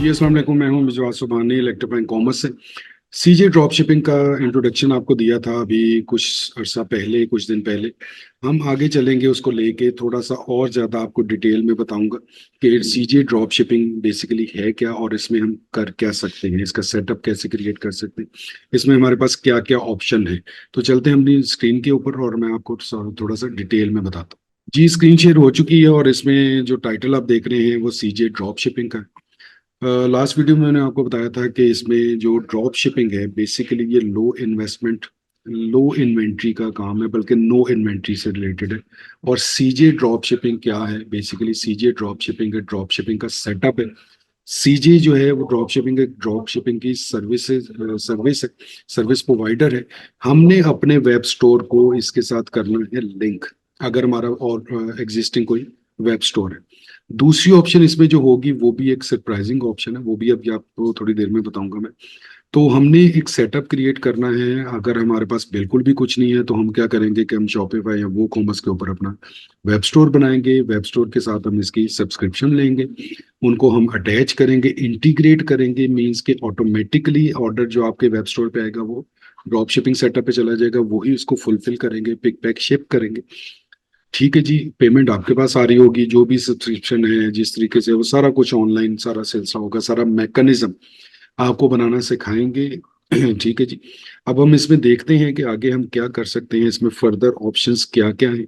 जी अस्सलाम वालेकुम। मैं हूं मिजवार सुबहानी, इलेक्ट्रीफाइंग कॉमर्स से। सीजे ड्रॉप शिपिंग का इंट्रोडक्शन आपको दिया था अभी कुछ अर्सा पहले, कुछ दिन पहले। हम आगे चलेंगे, उसको लेके थोड़ा सा और ज़्यादा आपको डिटेल में बताऊंगा कि सीजे ड्रॉप शिपिंग बेसिकली है क्या और इसमें हम कर क्या सकते हैं, इसका सेटअप कैसे क्रिएट कर सकते हैं, इसमें हमारे पास क्या क्या ऑप्शन है। तो चलते हैं अपनी स्क्रीन के ऊपर और मैं आपको थोड़ा सा डिटेल में बताता हूँ। जी, स्क्रीन शेयर हो चुकी है और इसमें जो टाइटल आप देख रहे हैं वो सीजे ड्रॉप शिपिंग का है। लास्ट वीडियो में मैंने आपको बताया था कि इसमें जो ड्रॉप शिपिंग है बेसिकली ये लो इन्वेस्टमेंट, लो इन्वेंट्री का काम है, बल्कि नो इन्वेंट्री से रिलेटेड है। और सीजे ड्रॉप शिपिंग क्या है? बेसिकली सीजे ड्रॉप शिपिंग है, ड्रॉप शिपिंग का सेटअप है। सीजे जो है वो ड्रॉप शिपिंग की सर्विस प्रोवाइडर है। हमने अपने वेब स्टोर को इसके साथ करना है लिंक, अगर हमारा और एग्जिस्टिंग कोई वेब स्टोर है। दूसरी ऑप्शन इसमें जो होगी वो भी एक सरप्राइजिंग ऑप्शन है, वो भी अभी आपको थोड़ी देर में बताऊंगा मैं। तो हमने एक सेटअप क्रिएट करना है। अगर हमारे पास बिल्कुल भी कुछ नहीं है तो हम क्या करेंगे कि हम शॉपिफाई या वो कॉमर्स के ऊपर अपना वेब स्टोर बनाएंगे। वेब स्टोर के साथ हम इसकी सब्सक्रिप्शन लेंगे, उनको हम अटैच करेंगे, इंटीग्रेट करेंगे। मींस के ऑटोमेटिकली ऑर्डर जो आपके वेब स्टोर पे आएगा वो ड्रॉप शिपिंग सेटअप पे चला जाएगा, वही उसको फुलफिल करेंगे, पिक पैक शिप करेंगे। ठीक है जी, पेमेंट आपके पास आ रही होगी, जो भी सब्सक्रिप्शन है जिस तरीके से वो सारा कुछ ऑनलाइन सारा सिलसिला होगा, सारा मैकेनिज्म आपको बनाना सिखाएंगे। ठीक है जी। अब हम इसमें देखते हैं कि आगे हम क्या कर सकते हैं, इसमें फर्दर ऑप्शंस क्या क्या है।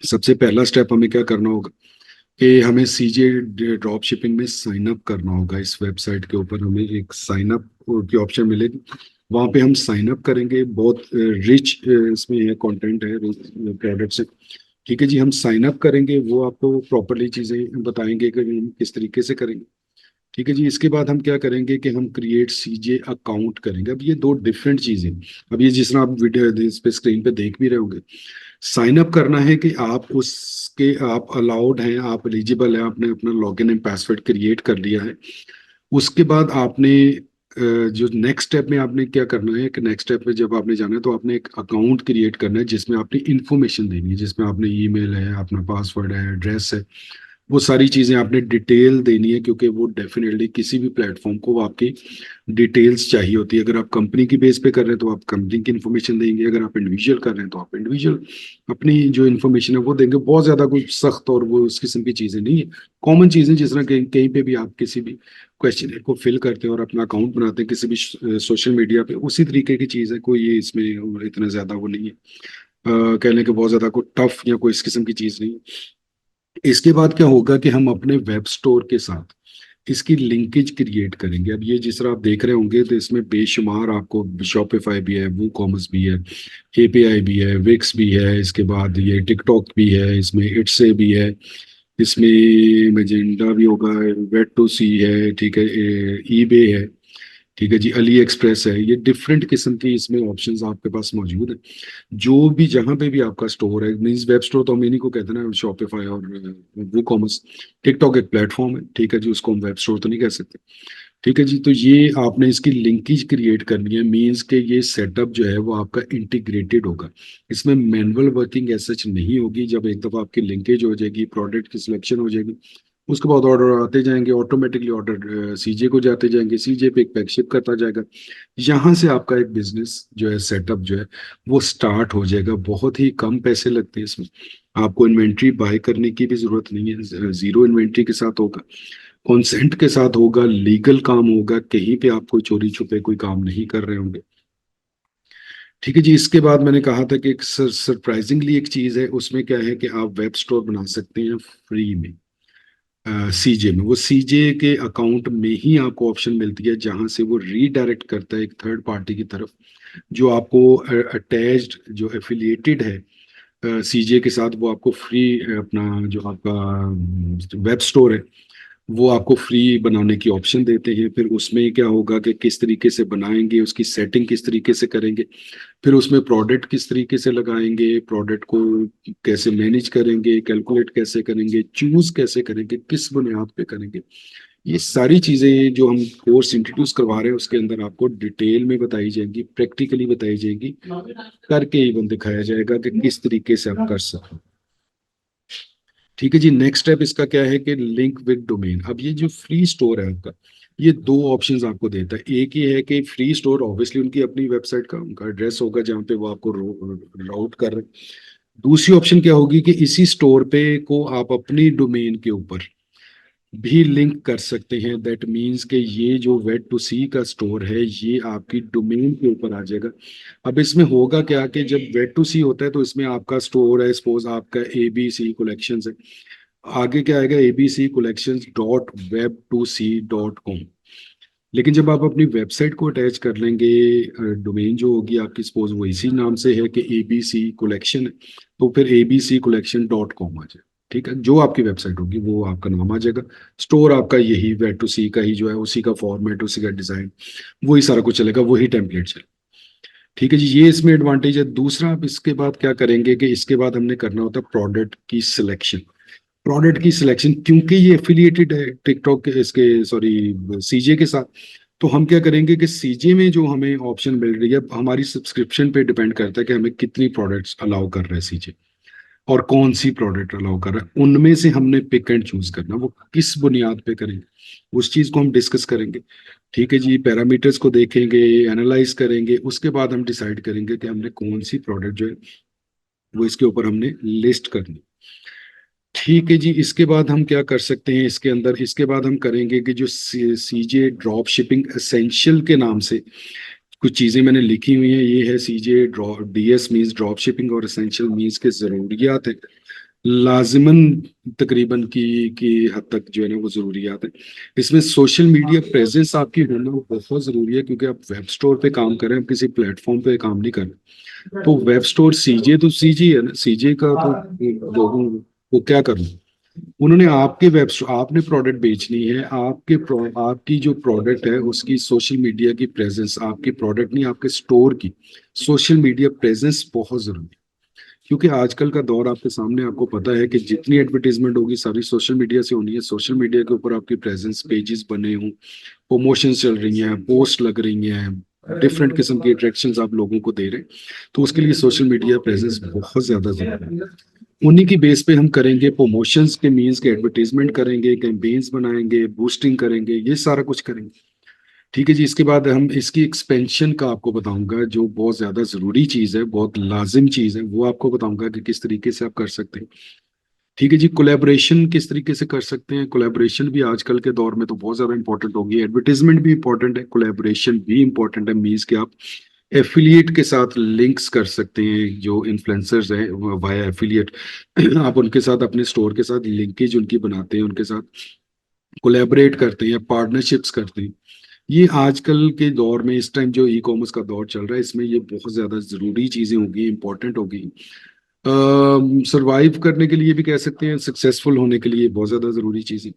सबसे पहला स्टेप हमें क्या करना होगा कि हमें सीजे ड्रॉप शिपिंग में साइन अप करना होगा। इस वेबसाइट के ऊपर हमें एक साइन अप की ऑप्शन मिलेगी, वहां पे हम साइन अप करेंगे। बहुत रिच इसमें है, कंटेंट है, प्रोडक्ट्स है। ठीक है जी, हम साइन अप करेंगे, वो आपको प्रॉपरली चीजें बताएंगे कि हम किस तरीके से करेंगे। ठीक है जी, इसके बाद हम क्या करेंगे कि हम क्रिएट सीजे अकाउंट करेंगे। अब ये दो डिफरेंट चीजें। अब ये जिस तरह आप वीडियो इस पे स्क्रीन पे देख भी रहे होंगे, साइन अप करना है कि आप उसके आप अलाउड हैं, आप एलिजिबल हैं, आपने अपना लॉगिन एंड पासवर्ड क्रिएट कर लिया है। उसके बाद आपने जो नेक्स्ट स्टेप में आपने क्या करना है कि नेक्स्ट स्टेप में जब आपने जाना है तो आपने एक अकाउंट क्रिएट करना है जिसमें आपने इंफॉर्मेशन देनी है, जिसमें आपने ईमेल है, अपना पासवर्ड है, एड्रेस है, वो सारी चीजें आपने डिटेल देनी है। क्योंकि वो डेफिनेटली किसी भी प्लेटफॉर्म को आपकी डिटेल्स चाहिए होती है। अगर आप कंपनी की बेस पे कर रहे हैं तो आप कंपनी की इन्फॉर्मेशन देंगे, अगर आप इंडिविजुअल कर रहे हैं तो आप इंडिविजुअल अपनी जो इन्फॉर्मेशन है वो देंगे। बहुत ज्यादा कुछ सख्त और वो उस किस्म की चीजें नहीं है, कॉमन चीजें। जिस तरह कहीं कहीं पे भी आप किसी भी क्वेश्चन को फिल करते हैं और अपना अकाउंट बनाते हैं किसी भी सोशल मीडिया पे, उसी तरीके की चीज है। कोई ये इसमें इतना ज्यादा वो नहीं है, कह लें कि बहुत ज्यादा कोई टफ या कोई इस किस्म की चीज नहीं है। इसके बाद क्या होगा कि हम अपने वेब स्टोर के साथ इसकी लिंकेज क्रिएट करेंगे। अब ये जिस तरह आप देख रहे होंगे तो इसमें बेशुमार आपको शॉपिफाई भी है, वो कॉमर्स भी है, एपीआई भी है, विक्स भी है, इसके बाद ये टिकटॉक भी है, इसमें इट्से भी है, इसमें मैजेंडा भी होगा, वेट टू सी है, ठीक है, ईबे है, ठीक है जी, अली एक्सप्रेस है। ये डिफरेंट किस्म की इसमें ऑप्शंस आपके पास मौजूद है। जो भी जहां पे भी आपका स्टोर है, मीन्स वेब स्टोर तो हम इन्हीं को कहते हैं ना, शॉपिफाई और वो कॉमर्स। टिकटॉक एक प्लेटफॉर्म है, ठीक है जी, उसको हम वेब स्टोर तो नहीं कह सकते। ठीक है जी, तो ये आपने इसकी लिंकेज क्रिएट करनी है। मीन्स के ये सेटअप जो है वो आपका इंटीग्रेटेड होगा, इसमें मैनुअल वर्किंग ऐसा नहीं होगी। जब एक दफा आपकी लिंकेज हो जाएगी, प्रोडक्ट की सिलेक्शन हो जाएगी, उसके बाद ऑर्डर आते जाएंगे, ऑटोमेटिकली ऑर्डर सीजे को जाते जाएंगे, सीजे पे एक पैक शिप करता जाएगा। यहाँ से आपका एक बिजनेस जो है, सेटअप जो है वो स्टार्ट हो जाएगा। बहुत ही कम पैसे लगते हैं इसमें, आपको इन्वेंट्री बाय करने की भी जरूरत नहीं है, जीरो इन्वेंट्री के साथ होगा, कॉन्सेंट के साथ होगा, लीगल काम होगा, कहीं पे आप कोई चोरी छुपे कोई काम नहीं कर रहे होंगे। ठीक है जी, इसके बाद मैंने कहा था कि एक सरप्राइजिंगली एक चीज है, उसमें क्या है कि आप वेब स्टोर बना सकते हैं फ्री में। सीजे में, वो सीजे के अकाउंट में ही आपको ऑप्शन मिलती है जहां से वो रीडायरेक्ट करता है एक थर्ड पार्टी की तरफ, जो आपको अटैच्ड जो एफिलिएटेड है सीजे के साथ, वो आपको फ्री अपना जो आपका वेब स्टोर है वो आपको फ्री बनाने की ऑप्शन देते हैं। फिर उसमें क्या होगा कि किस तरीके से बनाएंगे, उसकी सेटिंग किस तरीके से करेंगे, फिर उसमें प्रोडक्ट किस तरीके से लगाएंगे, प्रोडक्ट को कैसे मैनेज करेंगे, कैलकुलेट कैसे करेंगे, चूज कैसे करेंगे, किस बुनियाद पे करेंगे, ये सारी चीजें जो हम कोर्स इंट्रोड्यूस करवा रहे हैं उसके अंदर आपको डिटेल में बताई जाएंगी, प्रैक्टिकली बताई जाएंगी, करके इवन दिखाया जाएगा कि किस तरीके से आप कर सकते हैं। ठीक है जी। नेक्स्ट स्टेप इसका क्या है कि लिंक विद डोमेन। अब ये जो फ्री स्टोर है आपका, ये दो ऑप्शंस आपको देता है। एक ये है कि फ्री स्टोर ऑब्वियसली उनकी अपनी वेबसाइट का उनका एड्रेस होगा जहाँ पे वो आपको राउट कर रहे हैं। दूसरी ऑप्शन क्या होगी कि इसी स्टोर पे को आप अपनी डोमेन के ऊपर भी लिंक कर सकते हैं। दैट मीन्स कि ये जो वेट टू सी का स्टोर है ये आपकी डोमेन के ऊपर आ जाएगा। अब इसमें होगा क्या कि जब वेट टू सी होता है तो इसमें आपका स्टोर है, सपोज आपका ABC कलेक्शन है। आगे क्या आएगा, abc collections.web2c.com। लेकिन जब आप अपनी वेबसाइट को अटैच कर लेंगे, डोमेन जो होगी आपकी सपोज वो इसी नाम से है कि ABC कलेक्शन, तो फिर abccollection.com आ जाए। ठीक है, जो आपकी वेबसाइट होगी वो आपका नाम आ जाएगा। स्टोर आपका यही वेट टू सी का ही जो है, उसी का फॉर्मेट, उसी का डिजाइन, वही सारा कुछ चलेगा, वही टेम्पलेट चलेगा। ठीक है जी, ये इसमें एडवांटेज है। दूसरा, आप इसके बाद क्या करेंगे कि इसके बाद हमने करना होता है प्रोडक्ट की सिलेक्शन। प्रोडक्ट की सिलेक्शन क्योंकि ये एफिलिएटेड है टिकटॉक के इसके सॉरी सीजे के साथ, तो हम क्या करेंगे कि सीजे में जो हमें ऑप्शन मिल रही है हमारी सब्सक्रिप्शन पे डिपेंड करता है कि हमें कितनी प्रोडक्ट्स अलाउ कर रहे हैं सीजे, और कौन सी प्रोडक्ट अलाउ कर रहा है। उनमें से हमने पिक एंड चूज करना, वो किस बुनियाद पे करेंगे उस चीज को हम डिस्कस करेंगे। ठीक है जी, पैरामीटर्स को देखेंगे, एनालाइज करेंगे, उसके बाद हम डिसाइड करेंगे कि हमने कौन सी प्रोडक्ट जो है वो इसके ऊपर हमने लिस्ट करनी। ठीक है जी, इसके बाद हम क्या कर सकते हैं इसके अंदर, इसके बाद हम करेंगे कि जो सीजे ड्रॉप शिपिंग एसेंशियल के नाम से कुछ चीजें मैंने लिखी हुई हैं। ये है CJ drop DS means drop shipping, और एसेंशियल मींस के जरूरियात है, लाजिमन तकरीबन की हद तक जो है ना वो जरूरियात है। इसमें सोशल मीडिया प्रेजेंस आपकी होना बहुत जरूरी है, क्योंकि आप वेब स्टोर पे काम कर रहे हैं, आप किसी प्लेटफॉर्म पे काम नहीं कर रहे। तो वेब स्टोर सीजे तो सीजे है ना, सीजे का तो लोगों को क्या करना, उन्होंने आपके वेब आपने प्रोडक्ट बेचनी है, आपकी जो प्रोडक्ट है उसकी सोशल मीडिया की प्रेजेंस, आपकी प्रोडक्ट नहीं आपके स्टोर की सोशल मीडिया प्रेजेंस बहुत जरूरी है। क्योंकि आजकल का दौर आपके सामने, आपको पता है कि जितनी एडवर्टीजमेंट होगी सारी सोशल मीडिया से होनी है। सोशल मीडिया के ऊपर आपकी प्रेजेंस, पेजेस बने हों, प्रमोशंस चल रही हैं, पोस्ट लग रही हैं, डिफरेंट किस्म की अट्रैक्शंस आप लोगों को दे रहे हैं, तो उसके लिए सोशल मीडिया प्रेजेंस बहुत ज्यादा जरूरी है। उन्हीं की बेस पे हम करेंगे प्रमोशंस के मीन्स के, एडवर्टीजमेंट करेंगे, कैंपेन्स बनाएंगे, बूस्टिंग करेंगे, ये सारा कुछ करेंगे। ठीक है जी, इसके बाद हम इसकी एक्सपेंशन का आपको बताऊंगा, जो बहुत ज्यादा जरूरी चीज है, बहुत लाजिम चीज है, वो आपको बताऊंगा कि किस तरीके से आप कर सकते हैं। ठीक है जी, कोलैबोरेशन किस तरीके से कर सकते हैं। कोलैबोरेशन भी आजकल के दौर में तो बहुत ज्यादा इंपॉर्टेंट होगी। एडवर्टीजमेंट भी इंपॉर्टेंट है, कोलैबोरेशन भी इंपॉर्टेंट है। मीन्स कि आप एफिलिएट के साथ लिंक्स कर सकते हैं, जो इन्फ्लुएंसर्स हैं वाया एफिलिएट आप उनके साथ अपने स्टोर के साथ लिंकेज उनकी बनाते हैं, उनके साथ कोलैबोरेट करते हैं, पार्टनरशिप्स करते हैं। ये आजकल के दौर में, इस टाइम जो ई कॉमर्स का दौर चल रहा है, इसमें ये बहुत ज्यादा जरूरी चीजें होगी, इंपॉर्टेंट होगी। सरवाइव करने के लिए भी कह सकते हैं, सक्सेसफुल होने के लिए बहुत ज्यादा जरूरी चीजें।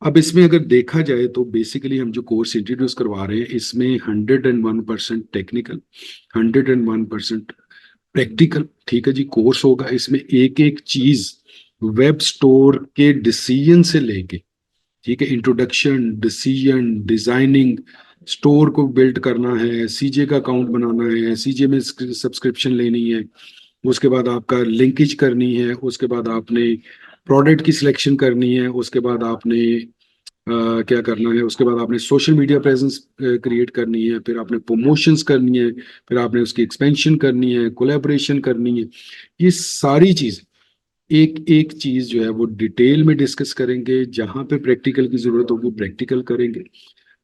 अब इसमें अगर देखा जाए तो बेसिकली हम जो कोर्स इंट्रोड्यूस करवा रहे हैं इसमें 101% टेक्निकल, 101% प्रैक्टिकल, ठीक है जी, कोर्स होगा। इसमें एक एक चीज वेब स्टोर के डिसीजन से लेके, ठीक है, इंट्रोडक्शन, डिसीजन, डिजाइनिंग, स्टोर को बिल्ड करना है, सीजे का अकाउंट बनाना है, सीजे में सब्सक्रिप्शन लेनी है, उसके बाद आपका लिंकेज करनी है, उसके बाद आपने प्रोडक्ट की सिलेक्शन करनी है, उसके बाद आपने क्या करना है, उसके बाद आपने सोशल मीडिया प्रेजेंस क्रिएट करनी है, फिर आपने प्रमोशंस करनी है, फिर आपने उसकी एक्सपेंशन करनी है, कोलैबोरेशन करनी है। ये सारी चीज, एक एक चीज जो है वो डिटेल में डिस्कस करेंगे। जहां पे प्रैक्टिकल की जरूरत होगी प्रैक्टिकल करेंगे,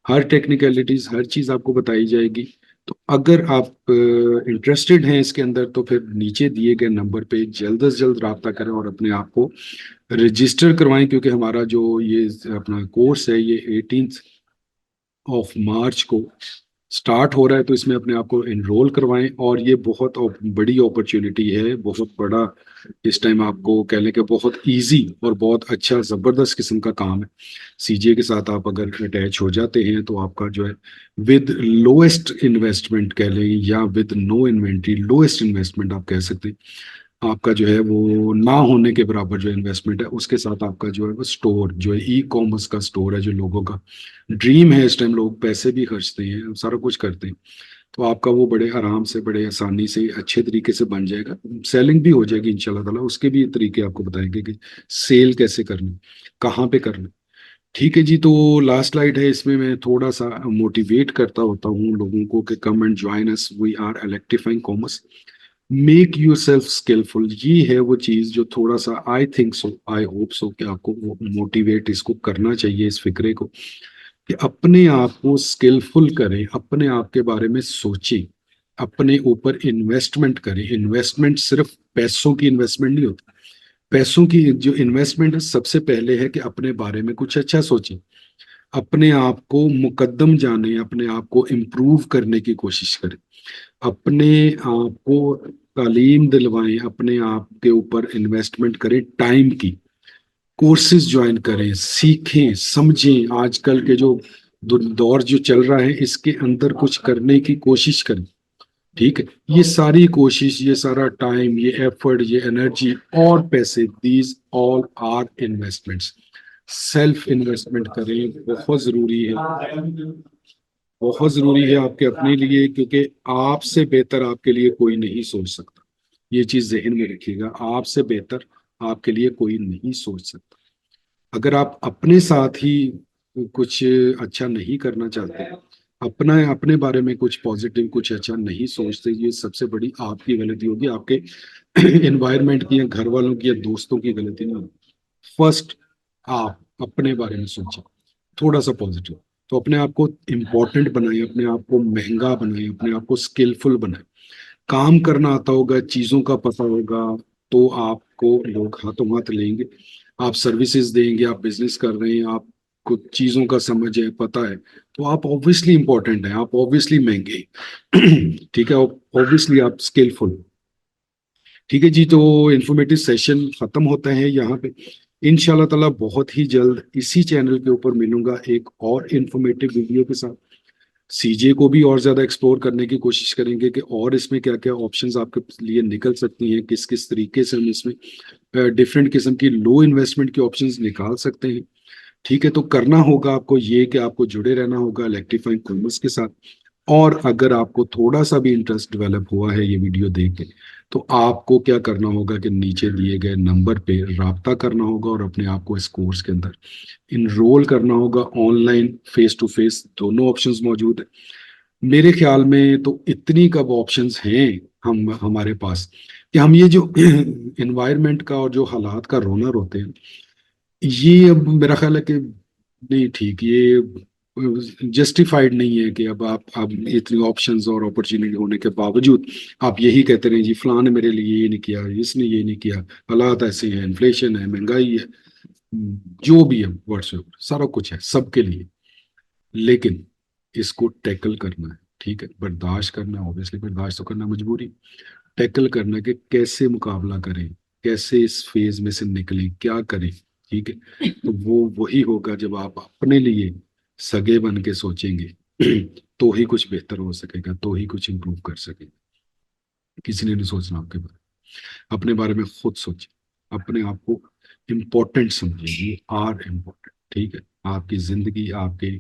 हर टेक्निकलिटीज, हर चीज आपको बताई जाएगी। तो अगर आप इंटरेस्टेड हैं इसके अंदर, तो फिर नीचे दिए गए नंबर पे जल्द से जल्द राब्ता करें और अपने आप को रजिस्टर करवाएं, क्योंकि हमारा जो ये अपना कोर्स है ये 18 मार्च को स्टार्ट हो रहा है। तो इसमें अपने आप को एनरोल करवाएं, और ये बहुत बड़ी अपॉर्चुनिटी है, बहुत बड़ा, इस टाइम आपको कह लें कि बहुत इजी और बहुत अच्छा जबरदस्त किस्म का काम है। सीजे के साथ आप अगर अटैच हो जाते हैं तो आपका जो है विद लोएस्ट इन्वेस्टमेंट कह लें, या with no inventory, lowest investment आप कह सकते हैं, आपका जो है वो ना होने के बराबर जो इन्वेस्टमेंट है, उसके साथ आपका जो है वो स्टोर जो है, ई कॉमर्स का स्टोर है, जो लोगों का ड्रीम है। इस टाइम लोग पैसे भी खर्चते हैं, सारा कुछ करते हैं, तो आपका वो बड़े आराम से, बड़े आसानी से, अच्छे तरीके से बन जाएगा। सेलिंग भी हो जाएगी इंशाल्लाह ताला। उसके भी तरीके आपको बताएंगे कि सेल कैसे करनी, कहाँ पे करना। ठीक है जी। तो लास्ट स्लाइड है, इसमें मैं थोड़ा सा मोटिवेट करता होता हूँ लोगों को कि come and join us, we are electrifying commerce, make yourself skillful. ये है वो चीज जो थोड़ा सा, I think so, I hope so, कि आपको मोटिवेट इसको करना चाहिए, इस फिक्रे को, कि अपने आप को स्किलफुल करें, अपने आप के बारे में सोचें, अपने ऊपर इन्वेस्टमेंट करें। इन्वेस्टमेंट सिर्फ पैसों की इन्वेस्टमेंट नहीं होती। पैसों की जो इन्वेस्टमेंट है, सबसे पहले है कि अपने बारे में कुछ अच्छा सोचें, अपने आप को मुकद्दम जाने, अपने आप को इम्प्रूव करने की कोशिश करें, अपने आप को तालीम दिलवाएं, अपने आप के ऊपर इन्वेस्टमेंट करें, टाइम की कोर्सेज ज्वाइन करें, सीखें, समझें। आजकल के जो दौर जो चल रहा है, इसके अंदर कुछ करने की कोशिश करें। ठीक है। ये सारी कोशिश, ये सारा टाइम, ये एफर्ट, ये एनर्जी और पैसे, these all are investments. Self investment करें, बहुत जरूरी है, बहुत जरूरी है आपके अपने लिए, क्योंकि आपसे बेहतर आपके लिए कोई नहीं सोच सकता। ये चीज जहन में रखिएगा, आपसे बेहतर आपके लिए कोई नहीं सोच सकता। अगर आप अपने साथ ही कुछ अच्छा नहीं करना चाहते, अपना अपने बारे में कुछ पॉजिटिव, कुछ अच्छा नहीं सोचते, ये सबसे बड़ी आपकी गलती होगी, आपके एनवायरनमेंट की या घर वालों की या दोस्तों की गलती नहीं होगी। फर्स्ट आप अपने बारे में सोचें, थोड़ा सा पॉजिटिव। तो अपने आप को इम्पोर्टेंट बनाएं, अपने आप को महंगा बनाएं, अपने आप को स्किलफुल बनाएं। काम करना आता होगा, चीजों का पता होगा, तो आपको लोग हाथों हाथ लेंगे। आप सर्विसेज देंगे, आप बिजनेस कर रहे हैं, आपको चीजों का समझ है, पता है, तो आप ऑब्वियसली इंपॉर्टेंट हैं, आप ऑब्वियसली महंगे हैं। ठीक है, ऑब्वियसली आप स्किलफुल। ठीक है जी। तो इंफॉर्मेटिव सेशन खत्म होता है यहाँ पे। इंशाल्लाह ताला बहुत ही जल्द इसी चैनल के ऊपर मिलूंगा एक और इंफॉर्मेटिव वीडियो के साथ। सीजे को भी और ज्यादा एक्सप्लोर करने की कोशिश करेंगे कि और इसमें क्या क्या ऑप्शंस आपके लिए निकल सकती हैं, किस किस तरीके से हम इसमें डिफरेंट किस्म की लो इन्वेस्टमेंट की ऑप्शंस निकाल सकते हैं। ठीक है। तो करना होगा आपको ये कि आपको जुड़े रहना होगा इलेक्ट्रीफाइंग कॉमर्स के साथ। और अगर आपको थोड़ा सा भी इंटरेस्ट डेवलप हुआ है ये वीडियो देख के, तो आपको क्या करना होगा कि नीचे दिए गए नंबर पे राब्ता करना होगा और अपने आप को इस कोर्स के अंदर इनरोल करना होगा। ऑनलाइन, फेस टू फेस, दोनों ऑप्शंस मौजूद है। मेरे ख्याल में तो इतनी कब ऑप्शंस हैं हम हमारे पास, कि हम ये जो एनवायरनमेंट का और जो हालात का रोना रोते हैं, ये अब मेरा ख्याल है कि नहीं ठीक, ये जस्टिफाइड नहीं है कि अब इतनी ऑप्शंस और अपॉर्चुनिटी होने के बावजूद आप यही कहते रहे जी फलां ने मेरे लिए ये नहीं किया, इसने ये नहीं किया, हालात ऐसे हैं, इन्फ्लेशन है, महंगाई है, जो भी है, व्हाट्सएवर सारा कुछ है सबके लिए। लेकिन इसको टैकल करना है। ठीक है, बर्दाश्त करना है, ऑब्वियसली बर्दाश्त तो करना मजबूरी। टैकल करना है कि कैसे मुकाबला करें, कैसे इस फेज में से निकलें, क्या करें। ठीक है। तो वो वही होगा जब आप अपने लिए सगे बन के सोचेंगे, तो ही कुछ बेहतर हो सकेगा, तो ही कुछ इम्प्रूव कर सकेंगे। किसी ने नहीं सोचना आपके बारे में, अपने बारे में खुद सोचें, अपने आप को इम्पोर्टेंट समझें, ये आर इम्पोर्टेंट। ठीक है। आपकी जिंदगी, आपके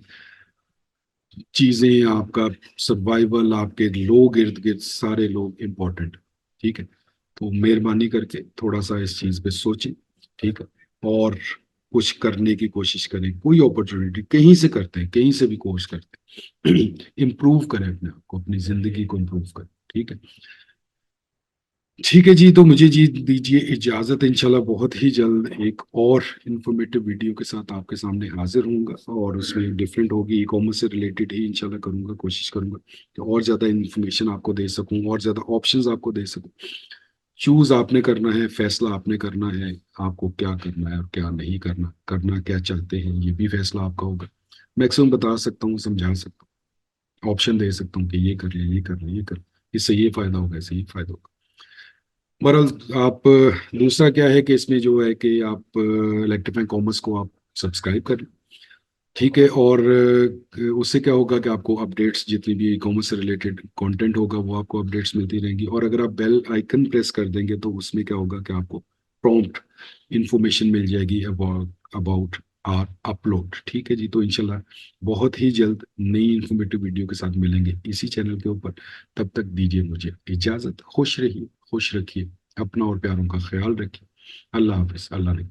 चीजें, आपका सर्वाइवल, आपके लोग इर्द गिर्द सारे लोग इम्पोर्टेंट। ठीक है। तो मेहरबानी करके थोड़ा सा इस चीज पे सोचें। ठीक है। और कुछ करने की कोशिश करें, कोई अपॉर्चुनिटी कहीं से करते हैं, कहीं से भी कोर्स करते हैं, इम्प्रूव करें अपने आप को, अपनी जिंदगी को इम्प्रूव करें। ठीक है। ठीक है जी। तो मुझे जी दीजिए इजाजत, इंशाल्लाह बहुत ही जल्द एक और इंफॉर्मेटिव वीडियो के साथ आपके सामने हाजिर होऊंगा, और उसमें डिफरेंट होगी, ई कॉमर्स से रिलेटेड ही इंशाल्लाह करूंगा, कोशिश करूंगा कि और ज्यादा इन्फॉर्मेशन आपको दे सकूं, और ज्यादा ऑप्शंस आपको दे सकूं। चूज आपने करना है, फैसला आपने करना है, आपको क्या करना है और क्या नहीं करना, करना क्या चाहते हैं ये भी फैसला आपका होगा। मैक्सिमम बता सकता हूँ, समझा सकता हूँ, ऑप्शन दे सकता हूँ कि ये कर ले, ये कर ले, ये कर ले, इससे ये फायदा होगा, इससे ये फायदा होगा। बहरहाल आप दूसरा क्या है कि इसमें जो है कि आप इलेक्ट्रीफाइंग कॉमर्स को आप सब्सक्राइब करें। ठीक है। और उससे क्या होगा कि आपको अपडेट्स, जितनी भी कॉमर्स से रिलेटेड कंटेंट होगा वो आपको अपडेट्स मिलती रहेंगी। और अगर आप बेल आइकन प्रेस कर देंगे तो उसमें क्या होगा कि आपको प्रॉम्प्ट इंफॉर्मेशन मिल जाएगी अबाउट और अपलोड। ठीक है जी, तो इंशाल्लाह बहुत ही जल्द नई इंफॉर्मेटिव वीडियो के साथ मिलेंगे इसी चैनल के ऊपर। तब तक दीजिए मुझे इजाजत। खुश रहिए, खुश रखिए अपना और प्यारों का ख्याल रखिए। अल्लाह हाफिज। अल्लाह ने